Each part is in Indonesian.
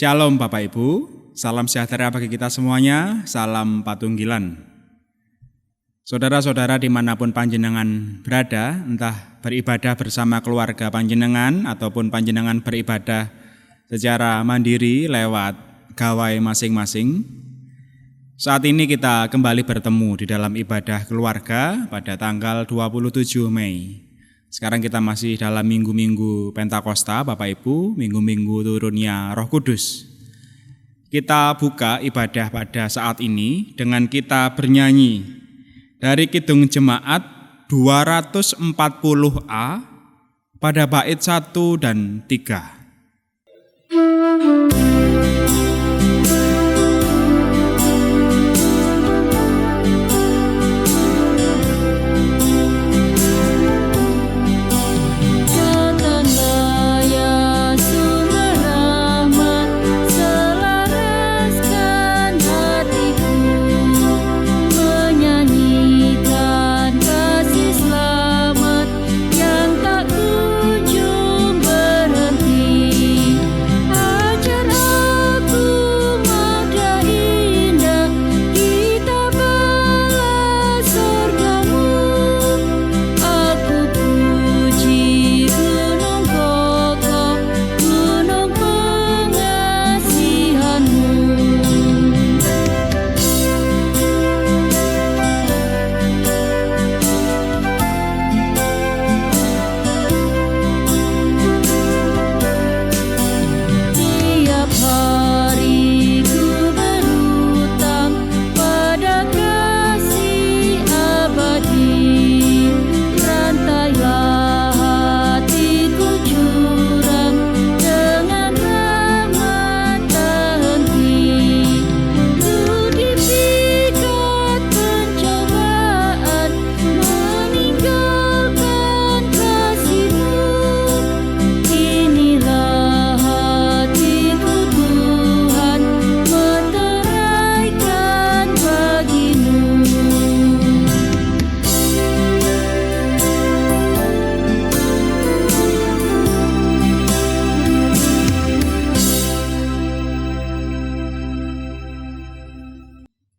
Shalom Bapak Ibu, salam sejahtera bagi kita semuanya, salam patunggilan. Saudara-saudara dimanapun panjenengan berada, entah beribadah bersama keluarga panjenengan ataupun panjenengan beribadah secara mandiri lewat gawai masing-masing. Saat ini kita kembali bertemu di dalam ibadah keluarga pada tanggal 27 Mei. Sekarang kita masih dalam minggu-minggu Pentakosta, Bapak Ibu, minggu-minggu turunnya Roh Kudus. Kita buka ibadah pada saat ini dengan kita bernyanyi dari Kidung Jemaat 240A pada bait 1 dan 3.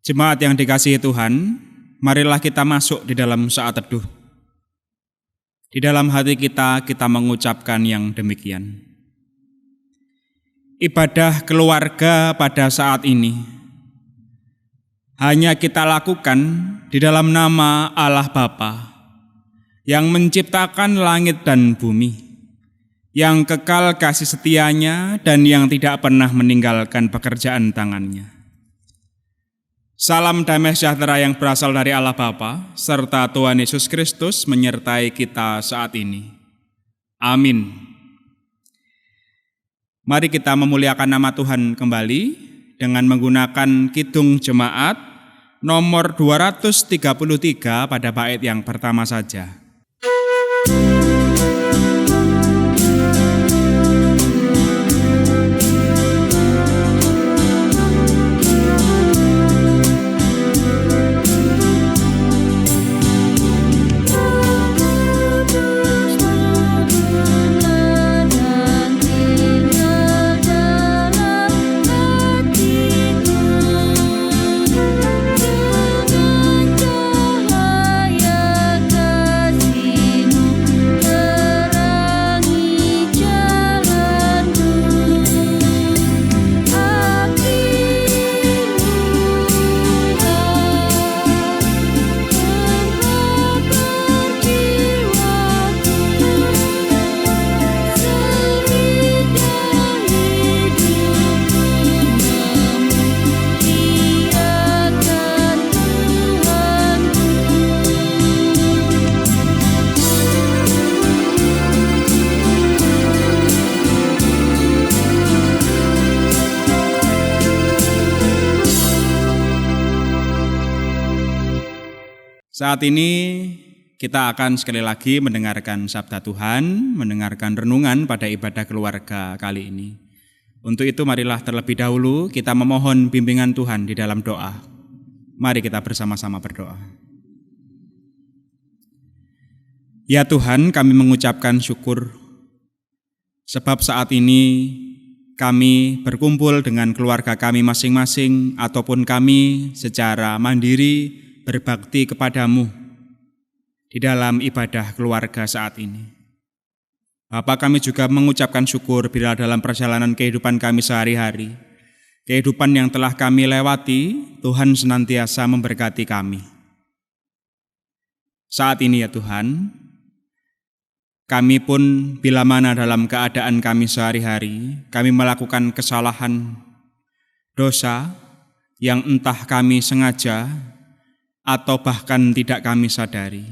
Jemaat yang dikasihi Tuhan, marilah kita masuk di dalam saat teduh. Di dalam hati kita mengucapkan yang demikian. Ibadah keluarga pada saat ini hanya kita lakukan di dalam nama Allah Bapa yang menciptakan langit dan bumi, yang kekal kasih setianya dan yang tidak pernah meninggalkan pekerjaan tangannya. Salam damai sejahtera yang berasal dari Allah Bapa serta Tuhan Yesus Kristus menyertai kita saat ini. Amin. Mari kita memuliakan nama Tuhan kembali dengan menggunakan Kidung Jemaat nomor 233 pada bait yang pertama saja. Saat ini kita akan sekali lagi mendengarkan sabda Tuhan, mendengarkan renungan pada ibadah keluarga kali ini. Untuk itu marilah terlebih dahulu kita memohon bimbingan Tuhan di dalam doa. Mari kita bersama-sama berdoa. Ya Tuhan, kami mengucapkan syukur sebab saat ini kami berkumpul dengan keluarga kami masing-masing ataupun kami secara mandiri berbakti kepadamu di dalam ibadah keluarga saat ini. Bapa, kami juga mengucapkan syukur bila dalam perjalanan kehidupan kami sehari-hari, kehidupan yang telah kami lewati, Tuhan senantiasa memberkati kami. Saat ini ya Tuhan, kami pun bila mana dalam keadaan kami sehari-hari, kami melakukan kesalahan, dosa yang entah kami sengaja atau bahkan tidak kami sadari.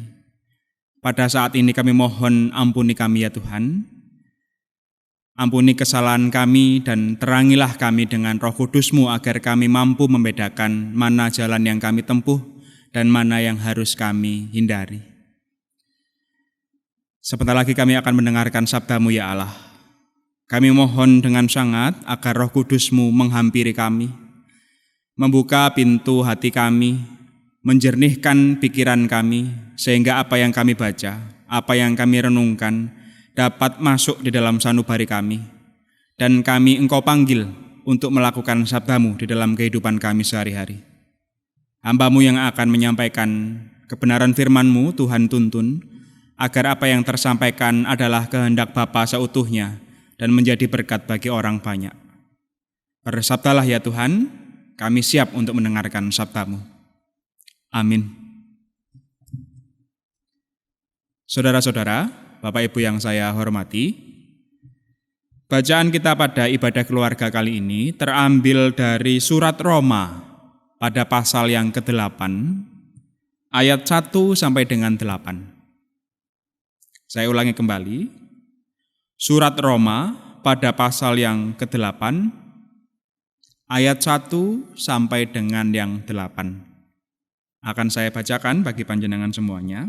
Pada saat ini kami mohon ampuni kami ya Tuhan. Ampuni kesalahan kami dan terangilah kami dengan Roh Kudus-Mu agar kami mampu membedakan mana jalan yang kami tempuh dan mana yang harus kami hindari. Sebentar lagi kami akan mendengarkan sabda-Mu ya Allah. Kami mohon dengan sangat agar Roh Kudus-Mu menghampiri kami, membuka pintu hati kami, menjernihkan pikiran kami, sehingga apa yang kami baca, apa yang kami renungkan, dapat masuk di dalam sanubari kami, dan kami Engkau panggil untuk melakukan sabda-Mu di dalam kehidupan kami sehari-hari. Hamba-Mu yang akan menyampaikan kebenaran firman-Mu, Tuhan tuntun, agar apa yang tersampaikan adalah kehendak Bapa seutuhnya dan menjadi berkat bagi orang banyak. Bersabdalah ya Tuhan, kami siap untuk mendengarkan sabda-Mu. Amin. Saudara-saudara, Bapak Ibu yang saya hormati, bacaan kita pada ibadah keluarga kali ini terambil dari surat Roma pada pasal yang ke-8, ayat 1 sampai dengan 8. Saya ulangi kembali, surat Roma pada pasal yang ke-8, ayat 1 sampai dengan yang 8. Akan saya bacakan bagi panjenengan semuanya.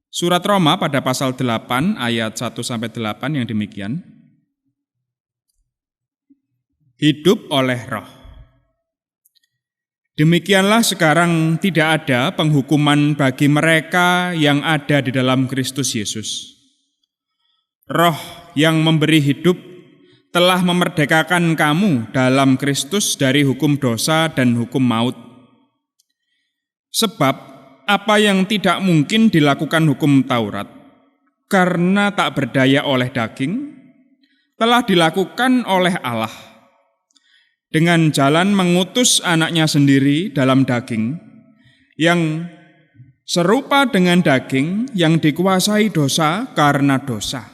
Surat Roma pada pasal 8 ayat 1-8 yang demikian. Hidup oleh roh. Demikianlah sekarang tidak ada penghukuman bagi mereka yang ada di dalam Kristus Yesus. Roh yang memberi hidup telah memerdekakan kamu dalam Kristus dari hukum dosa dan hukum maut. Sebab apa yang tidak mungkin dilakukan hukum Taurat, karena tak berdaya oleh daging, telah dilakukan oleh Allah. Dengan jalan mengutus anaknya sendiri dalam daging, yang serupa dengan daging yang dikuasai dosa karena dosa.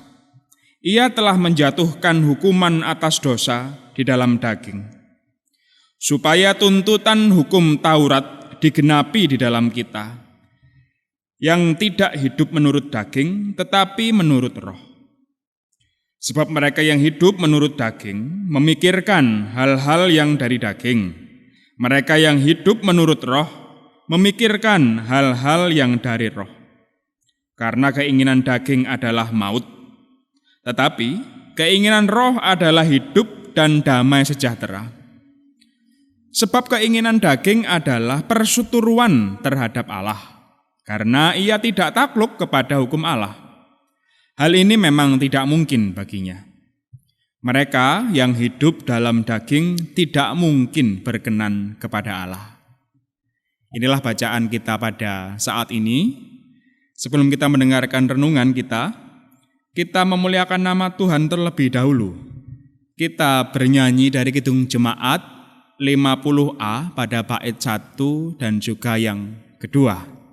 Ia telah menjatuhkan hukuman atas dosa di dalam daging, supaya tuntutan hukum Taurat digenapi di dalam kita, yang tidak hidup menurut daging, tetapi menurut roh. Sebab mereka yang hidup menurut daging memikirkan hal-hal yang dari daging. Mereka yang hidup menurut roh memikirkan hal-hal yang dari roh. Karena keinginan daging adalah maut, tetapi keinginan roh adalah hidup dan damai sejahtera. Sebab keinginan daging adalah perseteruan terhadap Allah, karena ia tidak takluk kepada hukum Allah. Hal ini memang tidak mungkin baginya. Mereka yang hidup dalam daging tidak mungkin berkenan kepada Allah. Inilah bacaan kita pada saat ini. Sebelum kita mendengarkan renungan kita memuliakan nama Tuhan terlebih dahulu. Kita bernyanyi dari Kidung Jemaat 50A pada bait 1 dan juga yang kedua.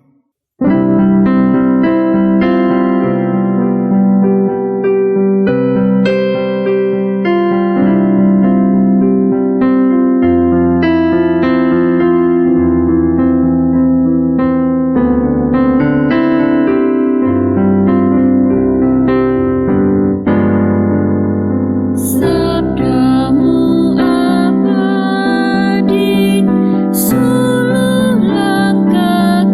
Seluruh langkah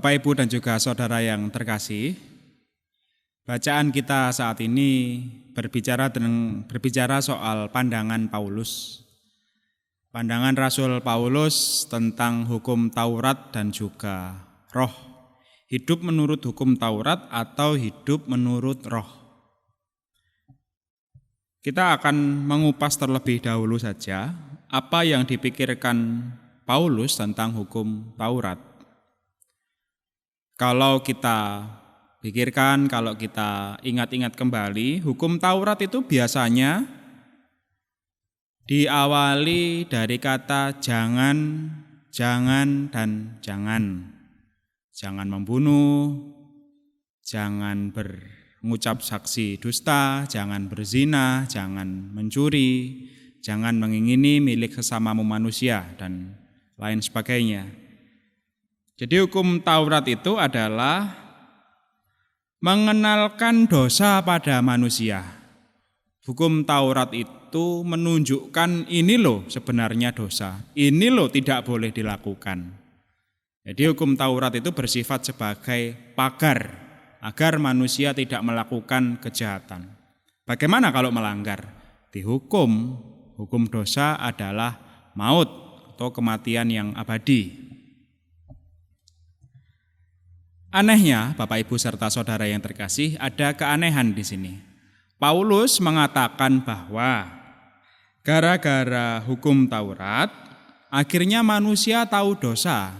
Bapak, Ibu, dan juga saudara yang terkasih, bacaan kita saat ini berbicara soal pandangan Paulus. Pandangan Rasul Paulus tentang hukum Taurat dan juga roh. Hidup menurut hukum Taurat atau hidup menurut roh. Kita akan mengupas terlebih dahulu saja apa yang dipikirkan Paulus tentang hukum Taurat. Kalau kita pikirkan, kalau kita ingat-ingat kembali, hukum Taurat itu biasanya diawali dari kata jangan, dan jangan. Jangan membunuh, jangan mengucap saksi dusta, jangan berzina, jangan mencuri, jangan mengingini milik sesamamu manusia, dan lain sebagainya. Jadi hukum Taurat itu adalah mengenalkan dosa pada manusia. Hukum Taurat itu menunjukkan ini loh sebenarnya dosa, ini loh tidak boleh dilakukan. Jadi hukum Taurat itu bersifat sebagai pagar agar manusia tidak melakukan kejahatan. Bagaimana kalau melanggar? Dihukum. Hukum dosa adalah maut atau kematian yang abadi. Anehnya, Bapak, Ibu, serta saudara yang terkasih, ada keanehan di sini. Paulus mengatakan bahwa gara-gara hukum Taurat, akhirnya manusia tahu dosa.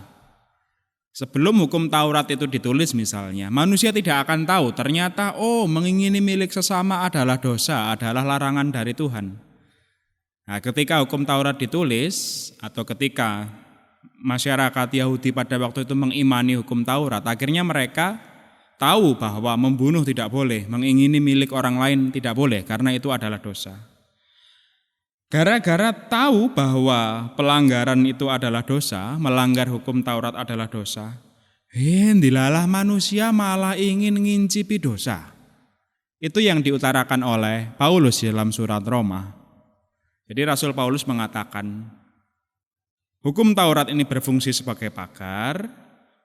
Sebelum hukum Taurat itu ditulis misalnya, manusia tidak akan tahu ternyata mengingini milik sesama adalah dosa, adalah larangan dari Tuhan. Nah, ketika hukum Taurat ditulis atau ketika masyarakat Yahudi pada waktu itu mengimani hukum Taurat, akhirnya mereka tahu bahwa membunuh tidak boleh, mengingini milik orang lain tidak boleh, karena itu adalah dosa. Gara-gara tahu bahwa pelanggaran itu adalah dosa, melanggar hukum Taurat adalah dosa, dilalah manusia malah ingin ngincipi dosa. Itu yang diutarakan oleh Paulus dalam surat Roma. Jadi Rasul Paulus mengatakan, hukum Taurat ini berfungsi sebagai pagar,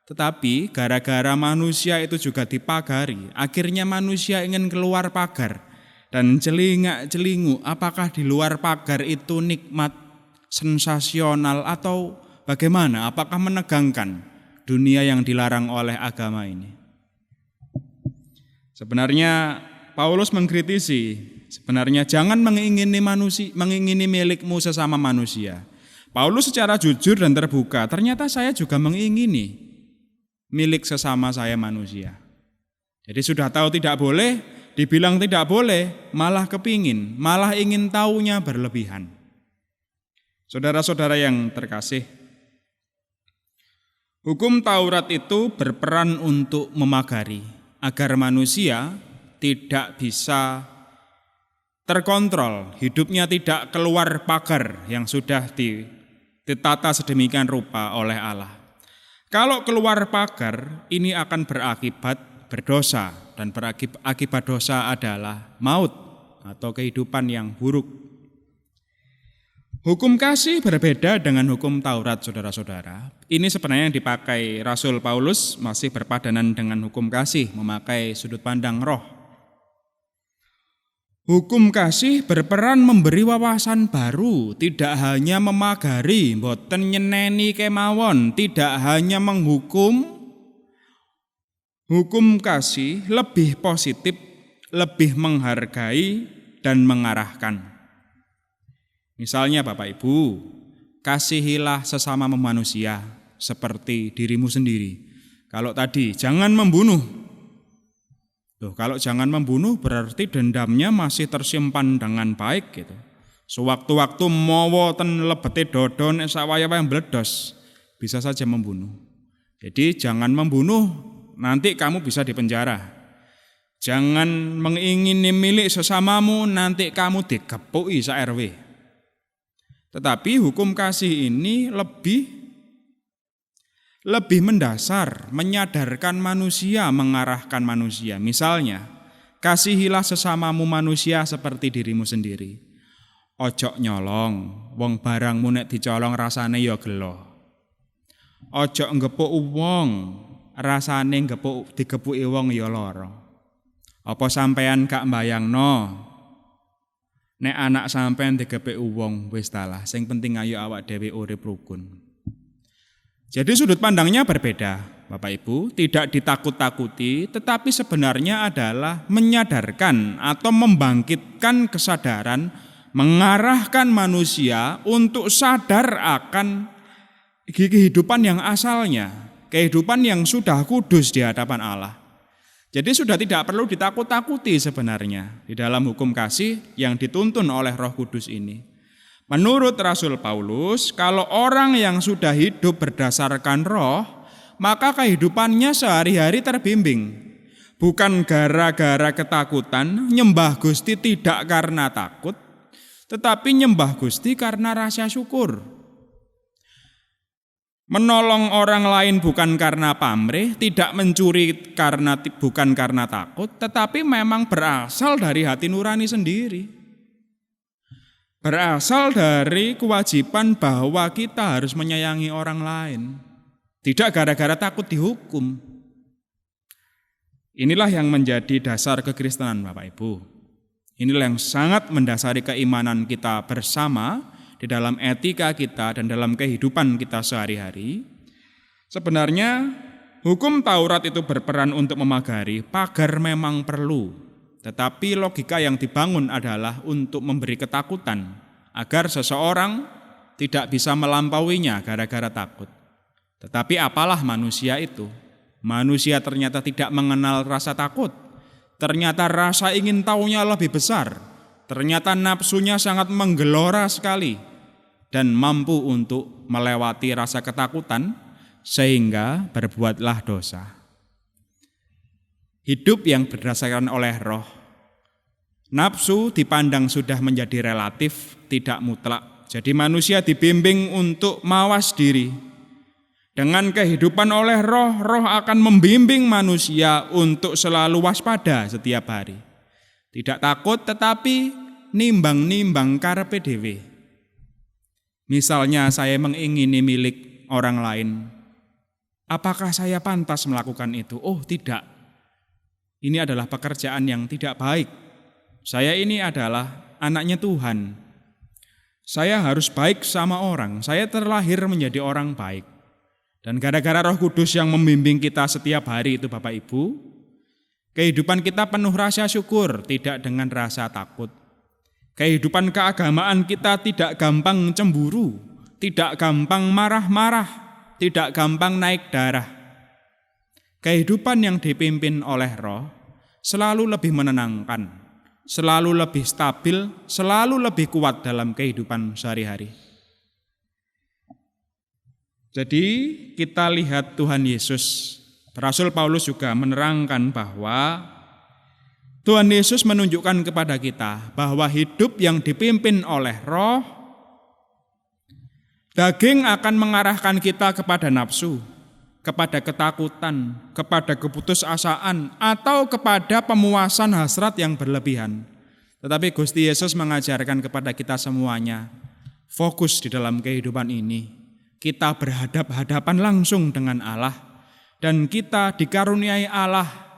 tetapi gara-gara manusia itu juga dipagari, akhirnya manusia ingin keluar pagar dan celingak-celingu. Apakah di luar pagar itu nikmat, sensasional, atau bagaimana? Apakah menegangkan dunia yang dilarang oleh agama ini? Sebenarnya Paulus mengkritisi, sebenarnya jangan mengingini milikmu sesama manusia. Paulus secara jujur dan terbuka, ternyata saya juga mengingini milik sesama saya manusia. Jadi sudah tahu tidak boleh, dibilang tidak boleh, malah kepingin, malah ingin taunya berlebihan. Saudara-saudara yang terkasih, hukum Taurat itu berperan untuk memagari, agar manusia tidak bisa terkontrol, hidupnya tidak keluar pagar yang sudah ditata sedemikian rupa oleh Allah. Kalau keluar pagar, ini akan berakibat berdosa, dan akibat dosa adalah maut atau kehidupan yang buruk. Hukum kasih berbeda dengan hukum Taurat, saudara-saudara. Ini sebenarnya yang dipakai Rasul Paulus masih berpadanan dengan hukum kasih, memakai sudut pandang roh. Hukum kasih berperan memberi wawasan baru, tidak hanya memagari, boten nyeneni kemawon, tidak hanya menghukum. Hukum kasih lebih positif, lebih menghargai dan mengarahkan. Misalnya Bapak Ibu, kasihilah sesama manusia seperti dirimu sendiri. Kalau tadi jangan membunuh. Kalau jangan membunuh berarti dendamnya masih tersimpan dengan baik gitu. Sewaktu-waktu mawa ten lebete dodon sawaya yang bledos, bisa saja membunuh. Jadi jangan membunuh, nanti kamu bisa dipenjara. Jangan mengingini milik sesamamu, nanti kamu dikepui sa-RW. Tetapi hukum kasih ini lebih mendasar, menyadarkan manusia, mengarahkan manusia. Misalnya, kasihilah sesamamu manusia seperti dirimu sendiri. Ojo nyolong, wong barangmu nek dicolong rasane ya gelo. Ojo ngepuk wong, rasane digepuki wong ya lara. Apa sampean gak mbayangno nek anak sampean digepeki wong wis talah, sing penting ayo awak dhewe urip rukun. Jadi sudut pandangnya berbeda, Bapak Ibu, tidak ditakut-takuti, tetapi sebenarnya adalah menyadarkan atau membangkitkan kesadaran, mengarahkan manusia untuk sadar akan kehidupan yang asalnya, kehidupan yang sudah kudus di hadapan Allah. Jadi sudah tidak perlu ditakut-takuti sebenarnya di dalam hukum kasih yang dituntun oleh Roh Kudus ini. Menurut Rasul Paulus, kalau orang yang sudah hidup berdasarkan roh, maka kehidupannya sehari-hari terbimbing. Bukan gara-gara ketakutan, nyembah Gusti tidak karena takut, tetapi nyembah Gusti karena rasa syukur. Menolong orang lain bukan karena pamrih, tidak mencuri bukan karena takut, tetapi memang berasal dari hati nurani sendiri. Berasal dari kewajiban bahwa kita harus menyayangi orang lain. Tidak gara-gara takut dihukum. Inilah yang menjadi dasar kekristenan, Bapak Ibu. Inilah yang sangat mendasari keimanan kita bersama di dalam etika kita dan dalam kehidupan kita sehari-hari. Sebenarnya hukum Taurat itu berperan untuk memagari, pagar memang perlu. Tetapi logika yang dibangun adalah untuk memberi ketakutan agar seseorang tidak bisa melampauinya gara-gara takut. Tetapi apalah manusia itu? Manusia ternyata tidak mengenal rasa takut. Ternyata rasa ingin tahunya lebih besar. Ternyata nafsunya sangat menggelora sekali dan mampu untuk melewati rasa ketakutan sehingga berbuatlah dosa. Hidup yang berdasarkan oleh roh, nafsu dipandang sudah menjadi relatif, tidak mutlak. Jadi manusia dibimbing untuk mawas diri. Dengan kehidupan oleh roh, roh akan membimbing manusia untuk selalu waspada setiap hari. Tidak takut tetapi nimbang-nimbang karepe dhewe. Misalnya saya mengingini milik orang lain, apakah saya pantas melakukan itu? Oh tidak, ini adalah pekerjaan yang tidak baik. Saya ini adalah anaknya Tuhan. Saya harus baik sama orang, saya terlahir menjadi orang baik. Dan gara-gara Roh Kudus yang membimbing kita setiap hari itu Bapak Ibu, kehidupan kita penuh rasa syukur, tidak dengan rasa takut. Kehidupan keagamaan kita tidak gampang cemburu, tidak gampang marah-marah, tidak gampang naik darah. Kehidupan yang dipimpin oleh roh selalu lebih menenangkan, selalu lebih stabil, selalu lebih kuat dalam kehidupan sehari-hari. Jadi kita lihat Tuhan Yesus, Rasul Paulus juga menerangkan bahwa Tuhan Yesus menunjukkan kepada kita bahwa hidup yang dipimpin oleh roh, daging akan mengarahkan kita kepada nafsu, kepada ketakutan, kepada keputusasaan, atau kepada pemuasan hasrat yang berlebihan. Tetapi Gusti Yesus mengajarkan kepada kita semuanya, fokus di dalam kehidupan ini. Kita berhadap-hadapan langsung dengan Allah, dan kita dikaruniai Allah,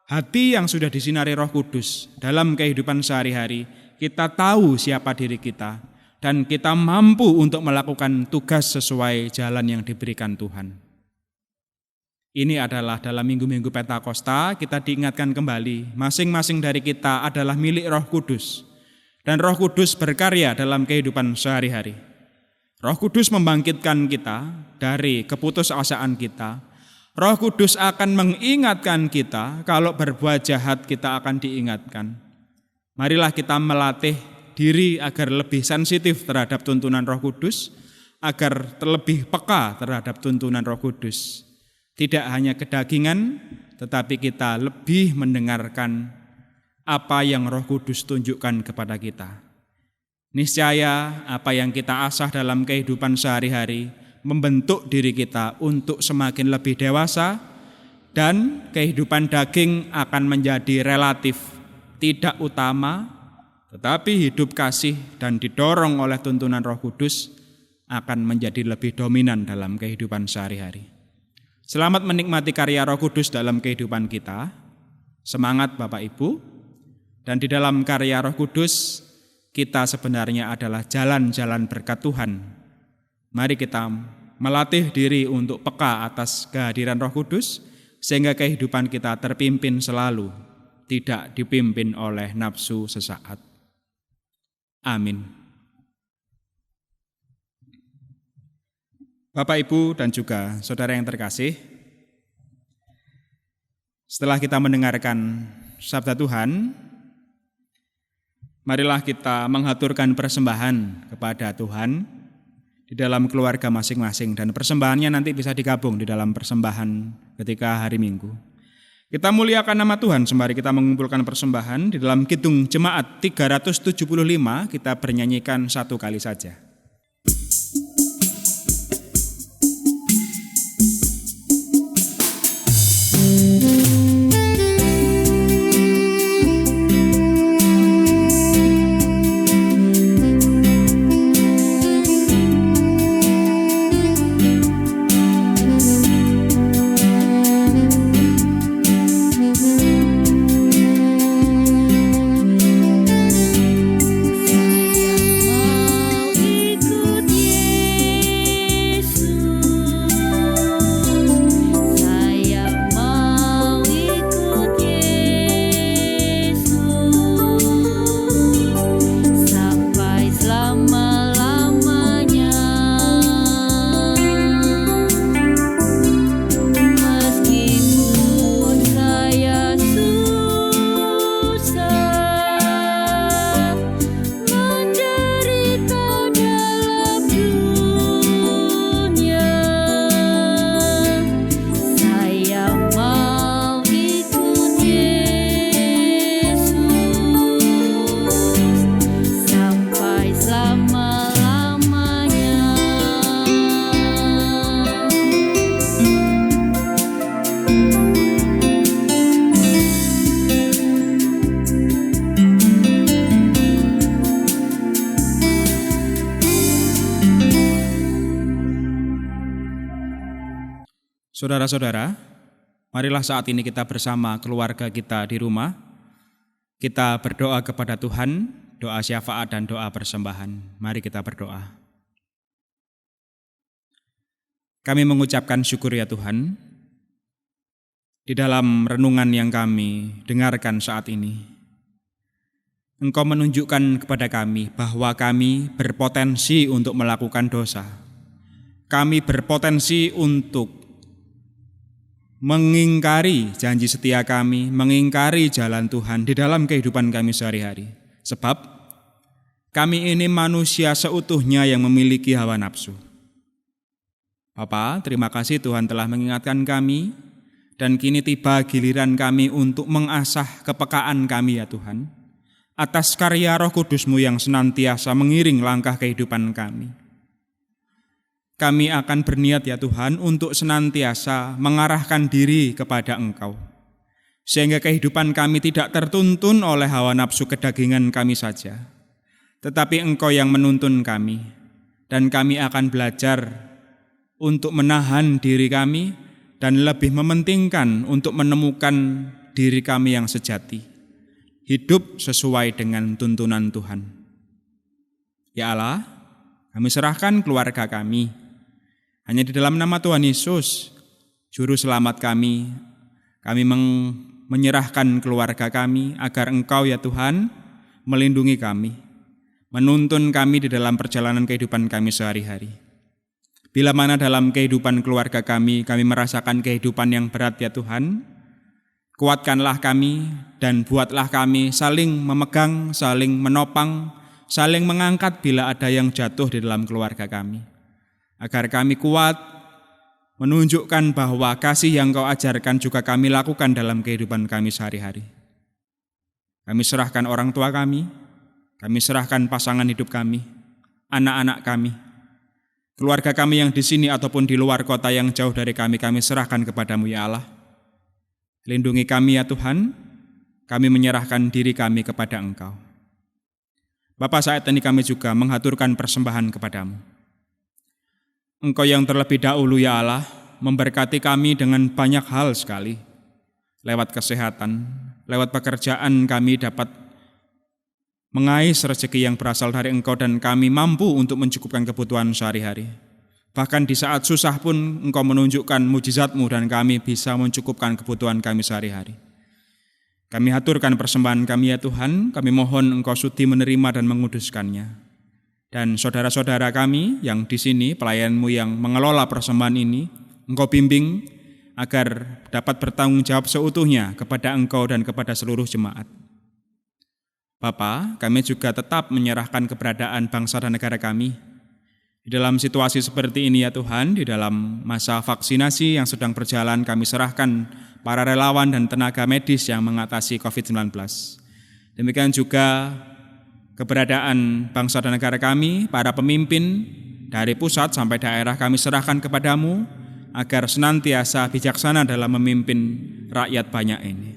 hati yang sudah disinari Roh Kudus dalam kehidupan sehari-hari. Kita tahu siapa diri kita dan kita mampu untuk melakukan tugas sesuai jalan yang diberikan Tuhan. Ini adalah dalam minggu-minggu Pentakosta kita diingatkan kembali, masing-masing dari kita adalah milik Roh Kudus dan Roh Kudus berkarya dalam kehidupan sehari-hari. Roh Kudus membangkitkan kita dari keputusasaan kita. Roh Kudus akan mengingatkan kita, kalau berbuat jahat kita akan diingatkan. Marilah kita melatih diri agar lebih sensitif terhadap tuntunan Roh Kudus, agar lebih peka terhadap tuntunan Roh Kudus. Tidak hanya kedagingan, tetapi kita lebih mendengarkan apa yang Roh Kudus tunjukkan kepada kita. Niscaya apa yang kita asah dalam kehidupan sehari-hari membentuk diri kita untuk semakin lebih dewasa, dan kehidupan daging akan menjadi relatif, tidak utama, tetapi hidup kasih dan didorong oleh tuntunan Roh Kudus akan menjadi lebih dominan dalam kehidupan sehari-hari. Selamat menikmati karya Roh Kudus dalam kehidupan kita. Semangat Bapak Ibu. Dan di dalam karya Roh Kudus, kita sebenarnya adalah jalan-jalan berkat Tuhan. Mari kita melatih diri untuk peka atas kehadiran Roh Kudus, sehingga kehidupan kita terpimpin selalu, tidak dipimpin oleh nafsu sesaat. Amin. Bapak, Ibu, dan juga saudara yang terkasih, setelah kita mendengarkan sabda Tuhan, marilah kita menghaturkan persembahan kepada Tuhan di dalam keluarga masing-masing, dan persembahannya nanti bisa digabung di dalam persembahan ketika hari Minggu. Kita muliakan nama Tuhan sembari kita mengumpulkan persembahan. Di dalam Kidung Jemaat 375 kita bernyanyikan satu kali saja. Saudara-saudara, marilah saat ini kita bersama keluarga kita di rumah, kita berdoa kepada Tuhan, doa syafaat dan doa persembahan. Mari kita berdoa. Kami mengucapkan syukur ya Tuhan, di dalam renungan yang kami dengarkan saat ini, Engkau menunjukkan kepada kami bahwa kami berpotensi untuk melakukan dosa. Kami berpotensi untuk mengingkari janji setia kami, mengingkari jalan Tuhan di dalam kehidupan kami sehari-hari. Sebab kami ini manusia seutuhnya yang memiliki hawa nafsu. Bapa, terima kasih Tuhan telah mengingatkan kami, dan kini tiba giliran kami untuk mengasah kepekaan kami ya Tuhan, atas karya Roh Kudus-Mu yang senantiasa mengiring langkah kehidupan kami. Kami akan berniat ya Tuhan untuk senantiasa mengarahkan diri kepada Engkau, sehingga kehidupan kami tidak tertuntun oleh hawa nafsu kedagingan kami saja, tetapi Engkau yang menuntun kami, dan kami akan belajar untuk menahan diri kami dan lebih mementingkan untuk menemukan diri kami yang sejati, hidup sesuai dengan tuntunan Tuhan. Ya Allah, kami serahkan keluarga kami. Hanya di dalam nama Tuhan Yesus, Juru Selamat kami menyerahkan keluarga kami agar Engkau ya Tuhan melindungi kami, menuntun kami di dalam perjalanan kehidupan kami sehari-hari. Bila mana dalam kehidupan keluarga kami merasakan kehidupan yang berat ya Tuhan, kuatkanlah kami dan buatlah kami saling memegang, saling menopang, saling mengangkat bila ada yang jatuh di dalam keluarga kami. Agar kami kuat menunjukkan bahwa kasih yang Kau ajarkan juga kami lakukan dalam kehidupan kami sehari-hari. Kami serahkan orang tua kami serahkan pasangan hidup kami, anak-anak kami, keluarga kami yang di sini ataupun di luar kota yang jauh dari kami serahkan kepada-Mu ya Allah. Lindungi kami ya Tuhan, kami menyerahkan diri kami kepada Engkau. Bapa, saat ini kami juga menghaturkan persembahan kepada-Mu. Engkau yang terlebih dahulu ya Allah memberkati kami dengan banyak hal sekali. Lewat kesehatan, lewat pekerjaan kami dapat mengais rezeki yang berasal dari Engkau dan kami mampu untuk mencukupkan kebutuhan sehari-hari. Bahkan di saat susah pun Engkau menunjukkan mujizat-Mu dan kami bisa mencukupkan kebutuhan kami sehari-hari. Kami haturkan persembahan kami ya Tuhan, kami mohon Engkau sudi menerima dan menguduskannya. Dan saudara-saudara kami yang di sini, pelayan-Mu yang mengelola persembahan ini, Engkau bimbing agar dapat bertanggung jawab seutuhnya kepada Engkau dan kepada seluruh jemaat. Bapa, kami juga tetap menyerahkan keberadaan bangsa dan negara kami. Di dalam situasi seperti ini ya Tuhan, di dalam masa vaksinasi yang sedang berjalan, kami serahkan para relawan dan tenaga medis yang mengatasi COVID-19. Demikian juga keberadaan bangsa dan negara kami, para pemimpin dari pusat sampai daerah kami serahkan kepadamu agar senantiasa bijaksana dalam memimpin rakyat banyak ini.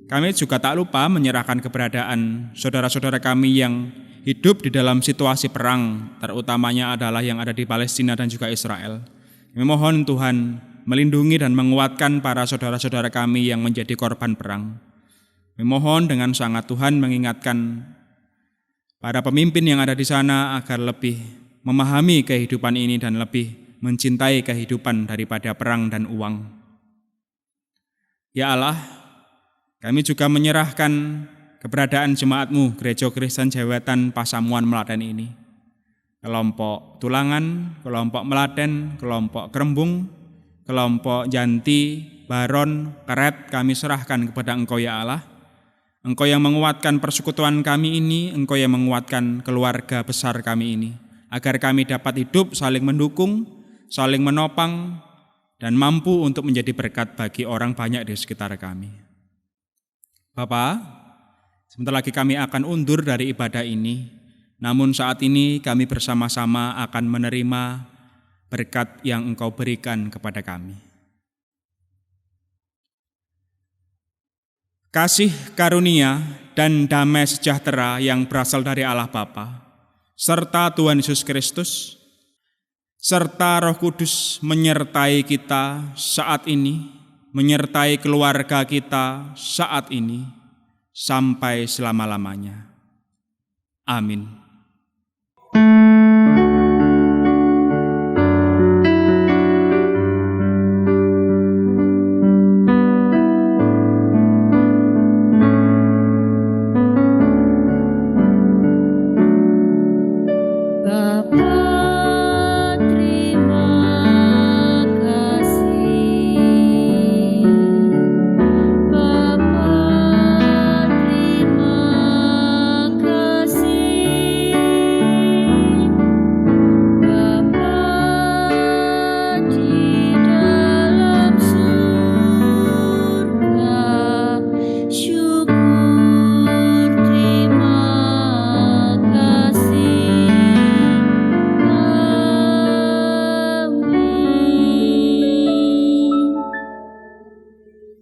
Kami juga tak lupa menyerahkan keberadaan saudara-saudara kami yang hidup di dalam situasi perang, terutamanya adalah yang ada di Palestina dan juga Israel. Kami mohon Tuhan melindungi dan menguatkan para saudara-saudara kami yang menjadi korban perang. Kami mohon dengan sangat Tuhan mengingatkan para pemimpin yang ada di sana agar lebih memahami kehidupan ini dan lebih mencintai kehidupan daripada perang dan uang. Ya Allah, kami juga menyerahkan keberadaan jemaat-Mu, Gereja Kristen Jewetan Pasamuan Melaten ini. Kelompok Tulangan, kelompok Melaten, kelompok Kerembung, kelompok Janti, Baron, Keret kami serahkan kepada Engkau ya Allah. Engkau yang menguatkan persekutuan kami ini, Engkau yang menguatkan keluarga besar kami ini, agar kami dapat hidup saling mendukung, saling menopang, dan mampu untuk menjadi berkat bagi orang banyak di sekitar kami. Bapa, sebentar lagi kami akan undur dari ibadah ini, namun saat ini kami bersama-sama akan menerima berkat yang Engkau berikan kepada kami. Kasih karunia dan damai sejahtera yang berasal dari Allah Bapa, serta Tuhan Yesus Kristus, serta Roh Kudus menyertai kita saat ini, menyertai keluarga kita saat ini, sampai selama-lamanya. Amin.